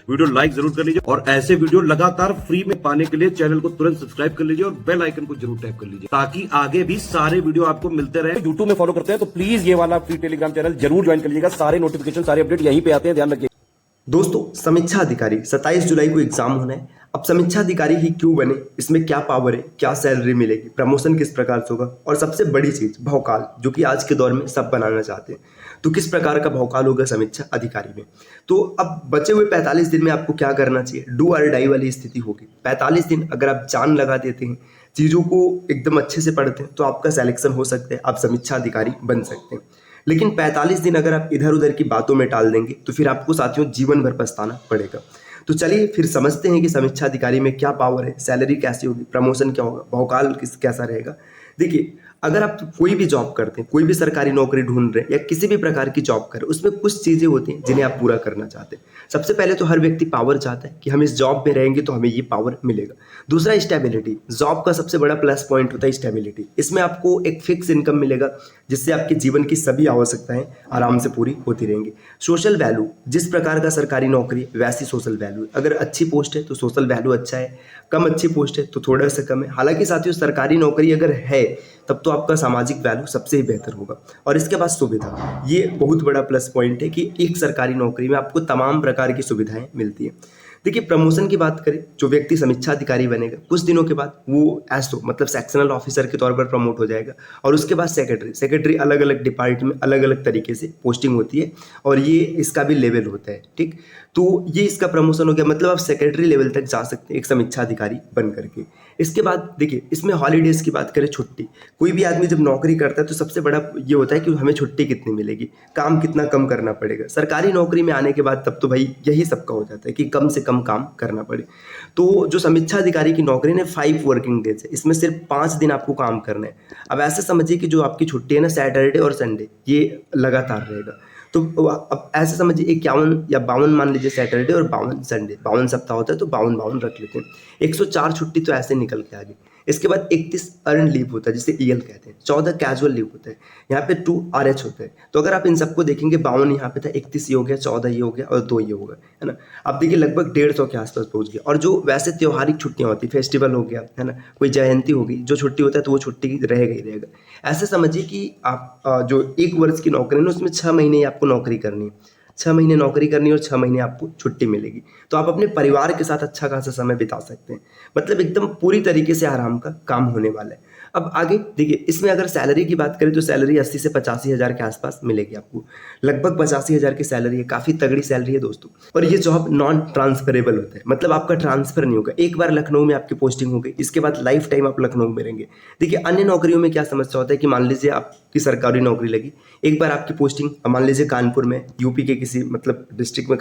Video like जरूर कर लीजिए और ऐसे वीडियो लगातार फ्री में पाने के लिए चैनल को तुरंत सब्सक्राइब कर लीजिए और बेल आइकन को जरूर टैप कर लीजिए ताकि आगे भी सारे वीडियो आपको मिलते रहे। यूट्यूब में फॉलो करते हैं तो प्लीज ये वाला फ्री टेलीग्राम चैनल जरूर ज्वाइन कर लीजिएगा। सारे नोटिफिकेशन सारे अपडेट यहीं पे आते हैं, ध्यान रखिए। दोस्तों, समीक्षा अधिकारी 27 जुलाई को एग्जाम होना है। अब समीक्षा अधिकारी ही क्यों बने, इसमें क्या पावर है, क्या सैलरी मिलेगी, प्रमोशन किस प्रकार से होगा और सबसे बड़ी चीज भौकाल, जो कि आज के दौर में सब बनाना चाहते हैं। तो किस प्रकार का भौकाल होगा समीक्षा अधिकारी में। तो अब बचे हुए 45 दिन में आपको क्या करना चाहिए, डू और डाई वाली स्थिति होगी। 45 दिन अगर आप जान लगा देते हैं, चीज़ों को एकदम अच्छे से पढ़ते हैं, तो आपका सिलेक्शन हो सकता है, आप समीक्षा अधिकारी बन सकते हैं। लेकिन 45 दिन अगर आप इधर उधर की बातों में टाल देंगे तो फिर आपको साथियों जीवन भर पछताना पड़ेगा। तो चलिए फिर समझते हैं कि समीक्षा अधिकारी में क्या पावर है, सैलरी कैसी होगी, प्रमोशन क्या होगा, भौकाल कैसा रहेगा। देखिए, अगर आप कोई भी जॉब करते हैं, कोई भी सरकारी नौकरी ढूंढ रहे हैं या किसी भी प्रकार की जॉब कर रहे हैं, उसमें कुछ चीज़ें होती हैं जिन्हें आप पूरा करना चाहते हैं। सबसे पहले तो हर व्यक्ति पावर चाहता है कि हम इस जॉब में रहेंगे तो हमें ये पावर मिलेगा। दूसरा स्टेबिलिटी, जॉब का सबसे बड़ा प्लस पॉइंट होता है स्टेबिलिटी। इसमें आपको एक फिक्स इनकम मिलेगा जिससे आपके जीवन की सभी आवश्यकताएं आराम से पूरी होती रहेंगी। सोशल वैल्यू, जिस प्रकार का सरकारी नौकरी है वैसी सोशल वैल्यू। अगर अच्छी पोस्ट है तो सोशल वैल्यू अच्छा है, कम अच्छी पोस्ट है तो थोड़ा सा कम है। हालांकि साथियों, सरकारी नौकरी अगर है तब तो आपका सामाजिक वैल्यू सबसे ही बेहतर होगा। और इसके बाद सुविधा, ये बहुत बड़ा प्लस पॉइंट है कि एक सरकारी नौकरी में आपको तमाम प्रकार की सुविधाएं मिलती हैं। देखिए, प्रमोशन की बात करें, जो व्यक्ति समीक्षा अधिकारी बनेगा कुछ दिनों के बाद वो एसओ मतलब सेक्शनल ऑफिसर के तौर पर प्रमोट हो जाएगा। और उसके बाद सेक्रेटरी अलग अलग डिपार्टमेंट में अलग अलग तरीके से पोस्टिंग होती है और ये इसका भी लेवल होता है। ठीक, तो ये इसका प्रमोशन हो गया, मतलब आप सेक्रेटरी लेवल तक जा सकते हैं एक समीक्षा अधिकारी बन करके। इसके बाद देखिए, इसमें हॉलीडेज की बात करें, छुट्टी। कोई भी आदमी जब नौकरी करता है तो सबसे बड़ा ये होता है कि हमें छुट्टी कितनी मिलेगी, काम कितना कम करना पड़ेगा। सरकारी नौकरी में आने के बाद तब तो भाई यही सबका हो जाता है कि कम से कम काम करना पड़े। तो जो समीक्षा अधिकारी की नौकरी ने 5 वर्किंग डेज है, इसमें सिर्फ 5 दिन आपको काम करना है। अब ऐसे समझिए कि जो आपकी छुट्टी है ना, सैटरडे और संडे, ये लगातार रहेगा। तो अब ऐसे समझिए 51 या 52 मान लीजिए सैटरडे और 52 संडे, 52 सप्ताह होता है तो 52 रख लेते हैं। 104 छुट्टी तो ऐसे निकल के आ गई। इसके बाद 31 अर्न लीव होता है जिसे ईएल कहते हैं, 14 कैजुअल लीव होता है, यहाँ पे 2 आरएच होता है। तो अगर आप इन सबको देखेंगे, 52 यहाँ पे था, 31 ये हो गया, 14 ये हो गया और 2 ये हो गया, है ना। अब देखिए लगभग 150 के आसपास पहुंच गया। और जो वैसे त्योहारिक छुट्टियां होती, फेस्टिवल हो गया, है ना, कोई जयंती हो गई, जो छुट्टी होता है तो वो छुट्टी रहेगा ही रहेगा। ऐसे समझिए कि आप जो 1 वर्ष की नौकरी है ना, उसमें 6 महीने आपको नौकरी करनी है। 6 महीने नौकरी करनी है और 6 महीने आपको छुट्टी मिलेगी। तो आप अपने परिवार के साथ अच्छा खासा समय बिता सकते हैं। मतलब एकदम पूरी तरीके से आराम का काम होने वाला है। अब आगे देखिए, इसमें अगर सैलरी की बात करें तो सैलरी 80 से 85 हज़ार के आसपास मिलेगी आपको। लगभग 85 हज़ार की सैलरी है, काफ़ी तगड़ी सैलरी है दोस्तों। और ये जॉब नॉन ट्रांसफरेबल होता है, मतलब आपका ट्रांसफर नहीं होगा। एक बार लखनऊ में आपकी पोस्टिंग हो गई, इसके बाद लाइफ टाइम आप लखनऊ में रहेंगे। देखिए, अन्य नौकरियों में क्या समस्या होता है कि मान लीजिए आपकी सरकारी नौकरी लगी, एक बार आपकी पोस्टिंग मान लीजिए कानपुर में, यूपी के किसी मतलब डिस्ट्रिक्ट में,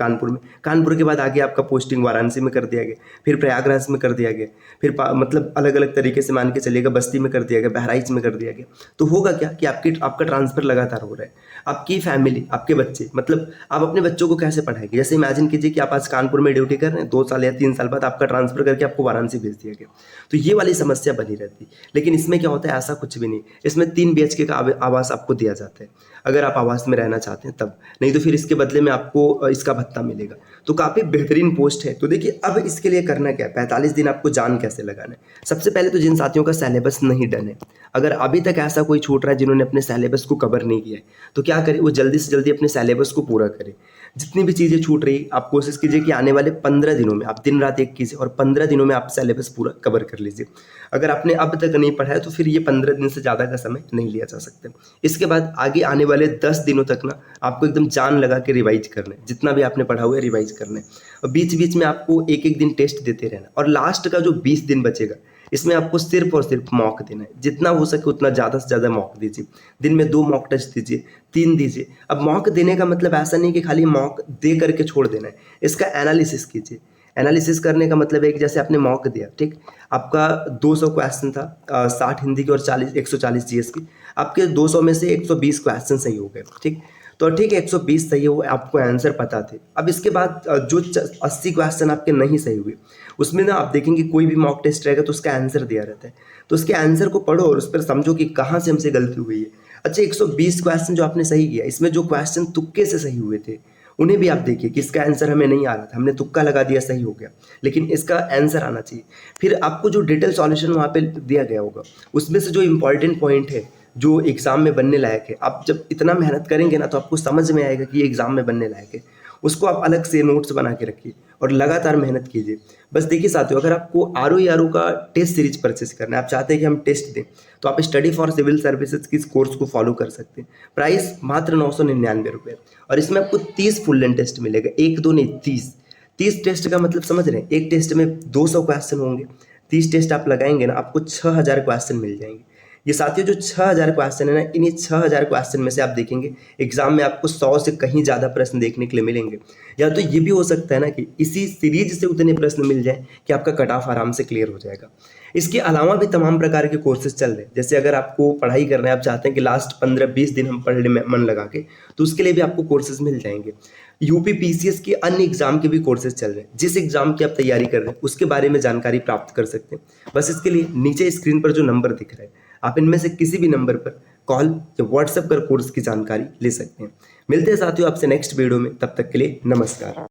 कानपुर के बाद आगे आपका पोस्टिंग वाराणसी में कर दिया गया, फिर प्रयागराज में कर दिया गया, फिर मतलब अलग अलग तरीके से मान के चलिएगा बस्ती में कर दिया गया, बहराइच में कर दिया गया। तो होगा क्या कि आपका ट्रांसफर लगातार हो रहा है। आपकी फैमिली, आपके बच्चे, मतलब आप अपने बच्चों को कैसे पढ़ाएंगे। जैसे इमेजिन कीजिए कि आप आज कानपुर में ड्यूटी कर रहे हैं, 2 साल या 3 साल बाद आपका ट्रांसफर करके आपको वाराणसी भेज दिया गया, तो ये वाली समस्या बनी रहती। लेकिन इसमें क्या होता है, ऐसा कुछ भी नहीं। इसमें 3 बीएचके का आवास आपको दिया जाता है अगर आप आवास में रहना चाहते हैं तब, नहीं तो फिर इसके बदले में आपको इसका भत्ता मिलेगा। तो काफ़ी बेहतरीन पोस्ट है। तो देखिए, अब इसके लिए करना क्या है, 45 दिन आपको जान कैसे लगाना है। सबसे पहले तो जिन साथियों का सिलेबस नहीं डन है, अगर अभी तक ऐसा कोई छूट रहा है जिन्होंने अपने सिलेबस को कवर नहीं किया है, तो क्या करें, वो जल्दी से जल्दी अपने सिलेबस को पूरा करें। जितनी भी चीज़ें छूट रही, आप कोशिश कीजिए कि आने वाले 15 दिनों में आप दिन रात एक कीजिए और 15 दिनों में आप सिलेबस पूरा कवर कर लीजिए। अगर आपने अब तक नहीं पढ़ा है तो फिर ये 15 दिन से ज़्यादा का समय नहीं लिया जा सकता। इसके बाद आगे आने वाले 10 दिनों तक ना आपको एकदम जान लगा के रिवाइज करना है, जितना भी आपने पढ़ा हुआ है रिवाइज करना है। और बीच बीच में आपको एक एक दिन टेस्ट देते रहना। और लास्ट का जो 20 दिन बचेगा, इसमें आपको सिर्फ और सिर्फ मॉक देना है। जितना हो सके उतना ज़्यादा से ज़्यादा मॉक दीजिए। दिन में 2 मॉक टेस्ट दीजिए, 3 दीजिए। अब मॉक देने का मतलब ऐसा नहीं कि खाली मॉक दे करके छोड़ देना है, इसका एनालिसिस कीजिए। एनालिसिस करने का मतलब है कि जैसे आपने मॉक दिया, ठीक, आपका 200 क्वेश्चन था, 60 हिंदी के और 140 जीएस की, आपके 200 में से 120 क्वेश्चन सही हो गए, ठीक। तो ठीक है, 120 सही हो, आपको आंसर पता थे। अब इसके बाद जो 80 क्वेश्चन आपके नहीं सही हुए, उसमें ना आप देखेंगे कोई भी मॉक टेस्ट रहेगा तो उसका आंसर दिया रहता है, तो उसके आंसर को पढ़ो और उस पर समझो कि कहाँ से हमसे गलती हुई है। अच्छा, 120 क्वेश्चन जो आपने सही किया, इसमें जो क्वेश्चन तुक्के से सही हुए थे उन्हें भी आप देखिए कि इसका आंसर हमें नहीं आ रहा था, हमने तुक्का लगा दिया, सही हो गया, लेकिन इसका आंसर आना चाहिए। फिर आपको जो डिटेल सॉल्यूशन वहाँ पे दिया गया होगा उसमें से जो इंपॉर्टेंट पॉइंट है जो एग्ज़ाम में बनने लायक है, आप जब इतना मेहनत करेंगे ना तो आपको समझ में आएगा कि ये एग्ज़ाम में बनने लायक है। उसको आप अलग से नोट्स बना के रखिए और लगातार मेहनत कीजिए। बस देखिए साथियों, अगर आपको ROE का टेस्ट सीरीज परचेस करना है, आप चाहते हैं कि हम टेस्ट दें, तो आप स्टडी फॉर सिविल सर्विसेज की इस कोर्स को फॉलो कर सकते हैं। प्राइस मात्र 999 रुपये, और इसमें आपको 30 फुल लेंथ टेस्ट मिलेगा, 1 2 नहीं 30 टेस्ट का मतलब समझ रहे हैं, एक टेस्ट में 200 क्वेश्चन होंगे, 30 टेस्ट आप लगाएंगे ना, आपको 6000 क्वेश्चन मिल जाएंगे। ये साथियों जो 6000 क्वेश्चन है ना, इन्हीं 6000 क्वेश्चन में से आप देखेंगे एग्जाम में आपको 100 से कहीं ज़्यादा प्रश्न देखने के लिए मिलेंगे। या तो ये भी हो सकता है ना कि इसी सीरीज से उतने प्रश्न मिल जाए कि आपका कट ऑफ आराम से क्लियर हो जाएगा। इसके अलावा भी तमाम प्रकार के कोर्सेज चल रहे हैं, जैसे अगर आपको पढ़ाई करना है, आप चाहते हैं कि लास्ट 15-20 दिन हम पढ़ ले मन लगा के, तो उसके लिए भी आपको कोर्सेज मिल जाएंगे। यूपी PCS के अन्य एग्जाम के भी कोर्सेज चल रहे हैं, जिस एग्जाम की आप तैयारी कर रहे हैं उसके बारे में जानकारी प्राप्त कर सकते हैं। बस इसके लिए नीचे स्क्रीन पर जो नंबर दिख रहा है, आप इनमें से किसी भी नंबर पर कॉल या व्हाट्सएप कर कोर्स की जानकारी ले सकते हैं। मिलते हैं साथियों आपसे नेक्स्ट वीडियो में, तब तक के लिए नमस्कार।